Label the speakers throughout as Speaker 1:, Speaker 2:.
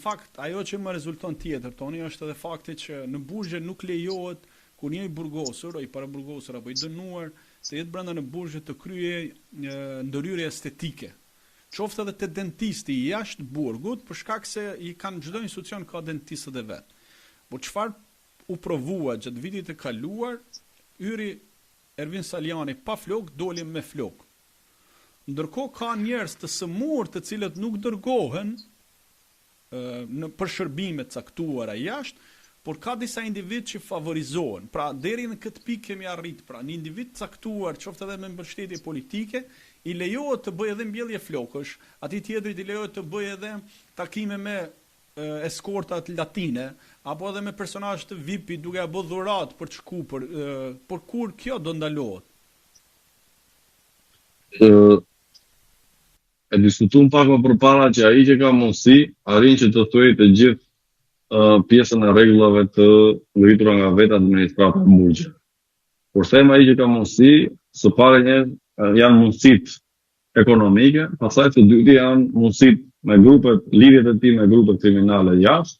Speaker 1: fakt ajo që më rezulton tjetër toni është edhe fakti që në burgje nuk lejohet kur një i burgosur o i paraburgosur apo i dënuar të jetë brenda në burgje të kryej ndërhyrje estetike. Qoftë edhe te dentisti jashtë burgut, për shkak se i kanë çdo institucion ka dentistët e vet. Por çfarë u provua gjatë vitit të kaluar, yri Ervin Saliani pa flok doli me flok. Ndërkohë ka njerëz të sëmurë të cilët nuk dërgohen për shërbime të caktuara jashtë, por ka disa individ që favorizohen. Pra deri në këtë pikë kemi arrit, pra një individ caktuar, qoftë edhe me mbështetje politike, i lejohet të bëjë edhe mbjellje flokësh, atij tjetrit i lejohet të bëjë edhe takime me eskortat latine, apo edhe me personazhe të VIP duke ia bërë dhuratë për të shkuar, por kur kjo do ndalohet?
Speaker 2: E diskutuam pak më përpara që ai që ka mundësi arrin që të thuajë të gjithë pjesën e rregullave të ngritura nga vetë administrata e burgjit. Por them ai që ka mundësi, së pari janë mundësitë ekonomike, pastaj të dytë janë mundësitë me grupet, lidhjet e tij me grupe kriminale jashtë,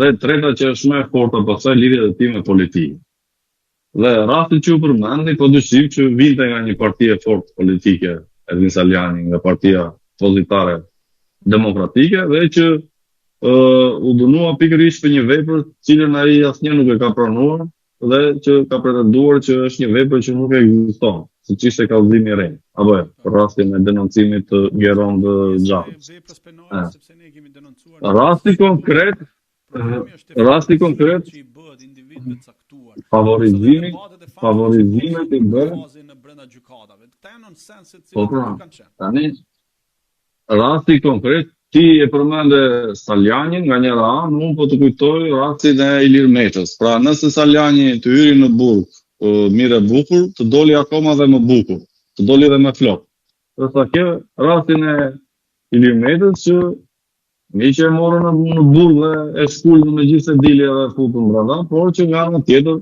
Speaker 2: dhe treta që është më e fortë pastaj lidhjet e tij me politikën. Dhe rasti që u përmendi, po dyshim që vinte nga një parti e fortë politike, Ervin Saliani, nga partia pozitare demokratike, dhe që u dënua pikërisht për një vepër cilën ai asnjë nuk e ka pranuar dhe që ka pretenduar që është një vepër që nuk ekziston, siç ishte kallëzimi i rrenjë, apo për rastin e denoncimit të Geron të Xhapit. Rasti konkret favorizimet i bën po pra, tani rasti konkret ti e përmende Salianin nga njëra anë, unë po të kujtoj rastin e Ilir Mečës. Pra nëse Saliani të hyri në burg mirë e bukur, të doli akoma dhe më bukur, të doli dhe më flok. Ndërsa ke rastin e Ilir Mečës që mi që e morën në burg dhe e shkullën me gjithse dili edhe futën brenda, por që nga në tjetër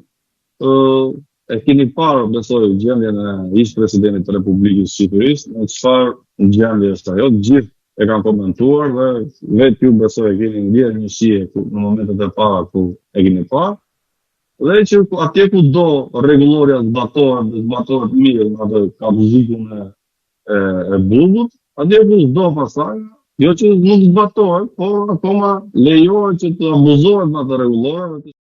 Speaker 2: e keni parë, besoj, gjendjen e ish presidentit të Republikës Shqipërisë, në çfarë gjendje është ajo, gjithë e kanë komentuar dhe vetë ju besoj e keni ndjerë një shije në momentet e para ku e keni parë, dhe që atje ku do rregulloria zbatohet mirë në atë kapuzikun e burgut, atje ku do pasaj, jo që nuk zbatohet, por akoma lejohet që të abuzohet në atë rregulloria.